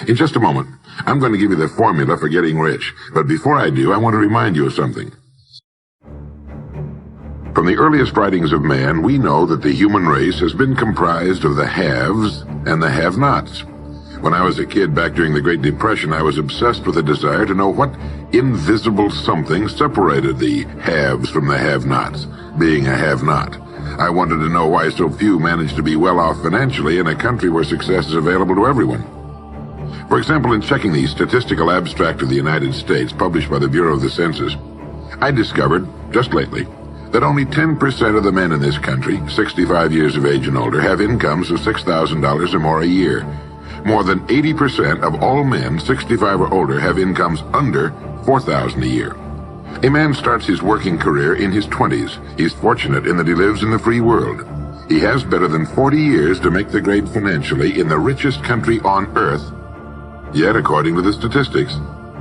In just a moment, I'm going to give you the formula for getting rich. But before I do, I want to remind you of something. From the earliest writings of man, we know that the human race has been comprised of the haves and the have-nots. When I was a kid back during the Great Depression, I was obsessed with a desire to know what invisible something separated the haves from the have-nots, being a have-not. I wanted to know why so few managed to be well off financially in a country where success is available to everyone. For example, in checking the Statistical Abstract of the United States, published by the Bureau of the Census, I discovered, just lately, that only 10% of the men in this country, 65 years of age and older, have incomes of $6,000 or more a year. More than 80% of all men 65 or older have incomes under $4,000 a year. A man starts his working career in his 20s. He's fortunate in that he lives in the free world. He has better than 40 years to make the grade financially in the richest country on earth. Yet, according to the statistics,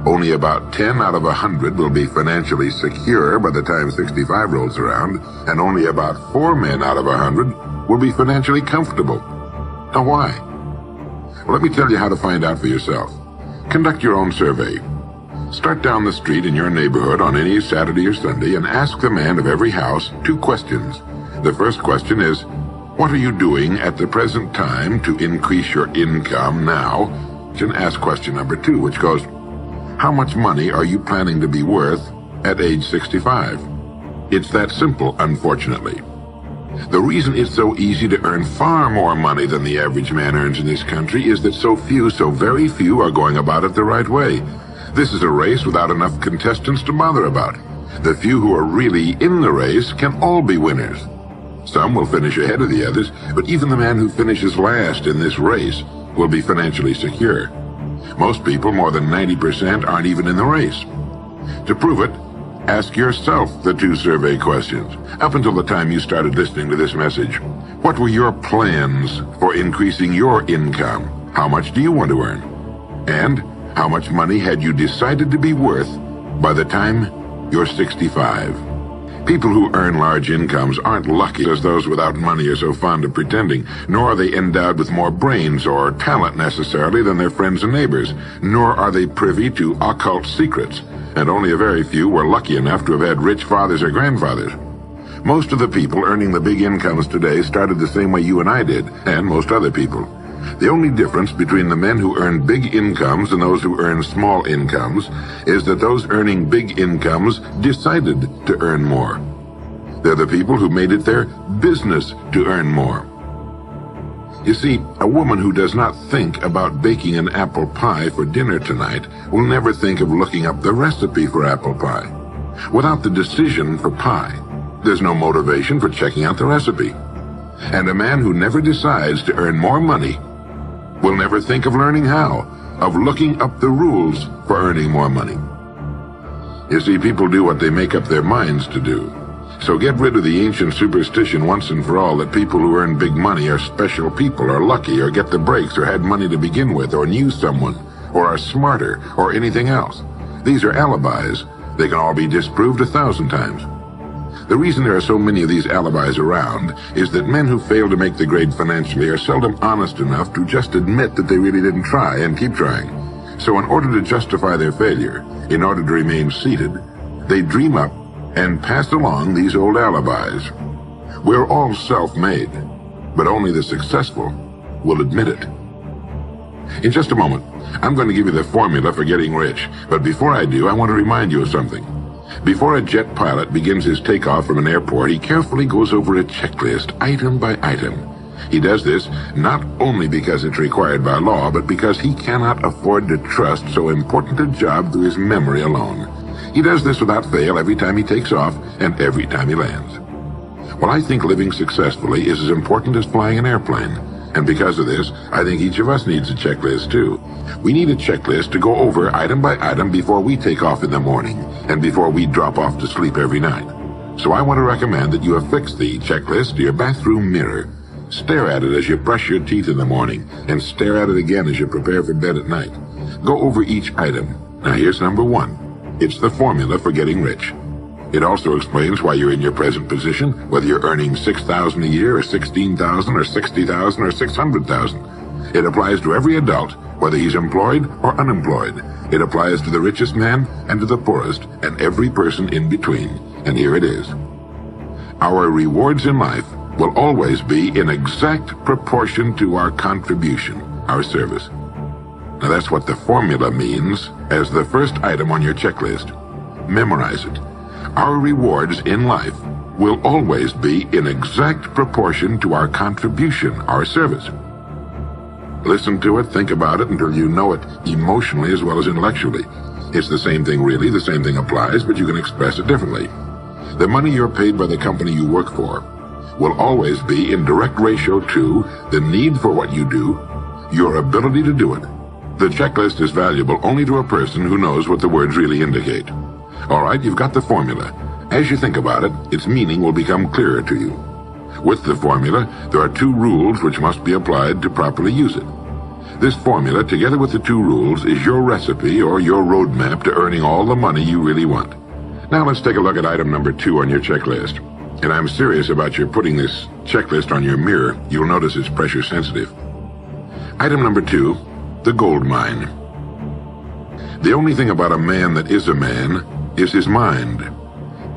only about 10 out of 100 will be financially secure by the time 65 rolls around, and only about 4 men out of 100 will be financially comfortable. Now why? Well, let me tell you how to find out for yourself. Conduct your own survey. Start down the street in your neighborhood on any Saturday or Sunday and ask the man of every house 2 questions. The first question is, what are you doing at the present time to increase your income now? And ask question number 2, which goes, how much money are you planning to be worth at age 65? It's that simple, unfortunately. The reason it's so easy to earn far more money than the average man earns in this country is that so very few are going about it the right way. This is a race without enough contestants to bother about. The few who are really in the race can all be winners. Some will finish ahead of the others, but even the man who finishes last in this race will be financially secure. Most people, more than 90%, aren't even in the race. To prove it, ask yourself the 2 survey questions. Up until the time you started listening to this message, what were your plans for increasing your income? How much do you want to earn? And how much money had you decided to be worth by the time you're 65? People who earn large incomes aren't lucky as those without money are so fond of pretending, nor are they endowed with more brains or talent necessarily than their friends and neighbors, nor are they privy to occult secrets, and only a very few were lucky enough to have had rich fathers or grandfathers. Most of the people earning the big incomes today started the same way you and I did, and most other people. The only difference between the men who earn big incomes and those who earn small incomes is that those earning big incomes decided to earn more. They're the people who made it their business to earn more. You see, a woman who does not think about baking an apple pie for dinner tonight will never think of looking up the recipe for apple pie. Without the decision for pie, there's no motivation for checking out the recipe. And a man who never decides to earn more money will never think of learning how, of looking up the rules for earning more money. You see, people do what they make up their minds to do. So get rid of the ancient superstition once and for all that people who earn big money are special people, or lucky, or get the breaks, or had money to begin with, or knew someone, or are smarter, or anything else. These are alibis. They can all be disproved 1,000 times. The reason there are so many of these alibis around is that men who fail to make the grade financially are seldom honest enough to just admit that they really didn't try and keep trying. So in order to justify their failure, in order to remain seated, they dream up and pass along these old alibis. We're all self-made, but only the successful will admit it. In just a moment, I'm going to give you the formula for getting rich, but before I do, I want to remind you of something. Before a jet pilot begins his takeoff from an airport, he carefully goes over a checklist, item by item. He does this not only because it's required by law, but because he cannot afford to trust so important a job to his memory alone. He does this without fail every time he takes off and every time he lands. Well, I think living successfully is as important as flying an airplane. And because of this, I think each of us needs a checklist too. We need a checklist to go over item by item before we take off in the morning and before we drop off to sleep every night. So I want to recommend that you affix the checklist to your bathroom mirror. Stare at it as you brush your teeth in the morning and stare at it again as you prepare for bed at night. Go over each item. Now here's number 1. It's the formula for getting rich. It also explains why you're in your present position, whether you're earning $6,000 a year or $16,000 or $60,000 or $600,000. It applies to every adult, whether he's employed or unemployed. It applies to the richest man and to the poorest and every person in between. And here it is. Our rewards in life will always be in exact proportion to our contribution, our service. Now that's what the formula means as the first item on your checklist. Memorize it. Our rewards in life will always be in exact proportion to our contribution, our service. Listen to it, think about it until you know it emotionally as well as intellectually. It's the same thing really, the same thing applies, but you can express it differently. The money you're paid by the company you work for will always be in direct ratio to the need for what you do, your ability to do it. The checklist is valuable only to a person who knows what the words really indicate. All right, you've got the formula. As you think about it, its meaning will become clearer to you. With the formula, there are 2 rules which must be applied to properly use it. This formula, together with the 2 rules, is your recipe or your roadmap to earning all the money you really want. Now let's take a look at item number 2 on your checklist. And I'm serious about your putting this checklist on your mirror. You'll notice it's pressure sensitive. Item number 2, the gold mine. The only thing about a man that is a man is his mind.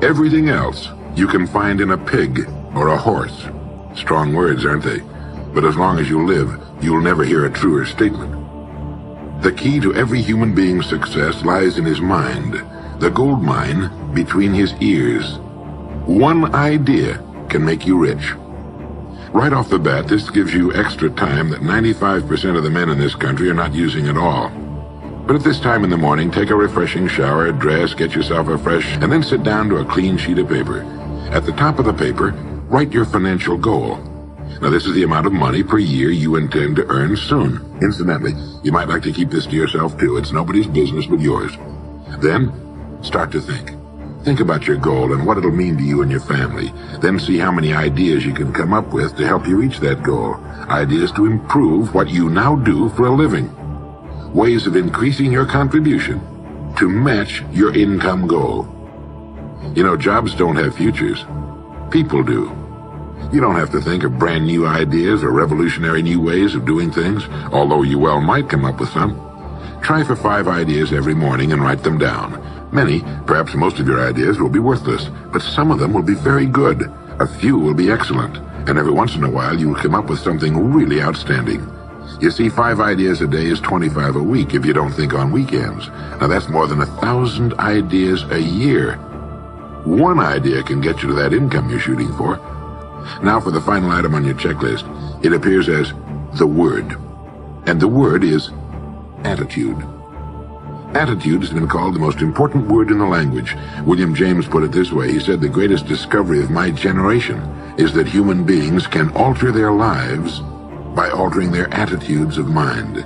Everything else you can find in a pig or a horse. Strong words, aren't they? But as long as you live, you'll never hear a truer statement. The key to every human being's success lies in his mind, the gold mine between his ears. One idea can make you rich. Right off the bat, this gives you extra time that 95% of the men in this country are not using at all. But at this time in the morning, take a refreshing shower, dress, get yourself refreshed, and then sit down to a clean sheet of paper. At the top of the paper, write your financial goal. Now, this is the amount of money per year you intend to earn soon. Incidentally, you might like to keep this to yourself, too. It's nobody's business but yours. Then, start to think. Think about your goal and what it'll mean to you and your family. Then see how many ideas you can come up with to help you reach that goal. Ideas to improve what you now do for a living. Ways of increasing your contribution to match your income goal. You know, jobs don't have futures. People do. You don't have to think of brand new ideas or revolutionary new ways of doing things, although you well might come up with some. Try for 5 ideas every morning and write them down. Many, perhaps most of your ideas will be worthless, but some of them will be very good. A few will be excellent, and every once in a while you'll come up with something really outstanding. You see, 5 ideas a day is 25 a week if you don't think on weekends. Now that's more than 1,000 ideas a year. One idea can get you to that income you're shooting for. Now for the final item on your checklist. It appears as the word. And the word is attitude. Attitude has been called the most important word in the language. William James put it this way. He said, "The greatest discovery of my generation is that human beings can alter their lives by altering their attitudes of mind."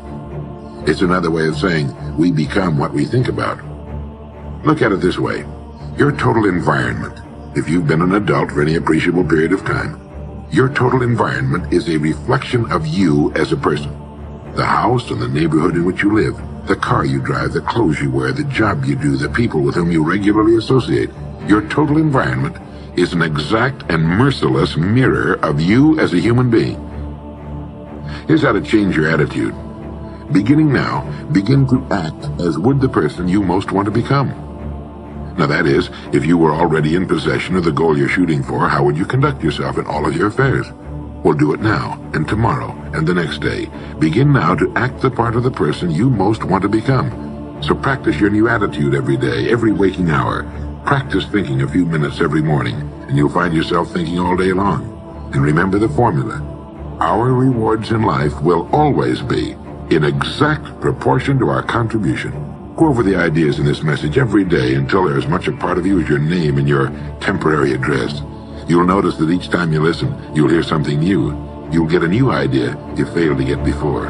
It's another way of saying we become what we think about. Look at it this way. Your total environment, if you've been an adult for any appreciable period of time, your total environment is a reflection of you as a person. The house and the neighborhood in which you live, the car you drive, the clothes you wear, the job you do, the people with whom you regularly associate. Your total environment is an exact and merciless mirror of you as a human being. Here's how to change your attitude. Beginning now, begin to act as would the person you most want to become. Now that is, if you were already in possession of the goal you're shooting for, how would you conduct yourself in all of your affairs? Well, do it now, and tomorrow, and the next day. Begin now to act the part of the person you most want to become. So practice your new attitude every day, every waking hour. Practice thinking a few minutes every morning, and you'll find yourself thinking all day long. And remember the formula. Our rewards in life will always be in exact proportion to our contribution. Go over the ideas in this message every day until they're as much a part of you as your name and your temporary address. You'll notice that each time you listen, you'll hear something new. You'll get a new idea you failed to get before.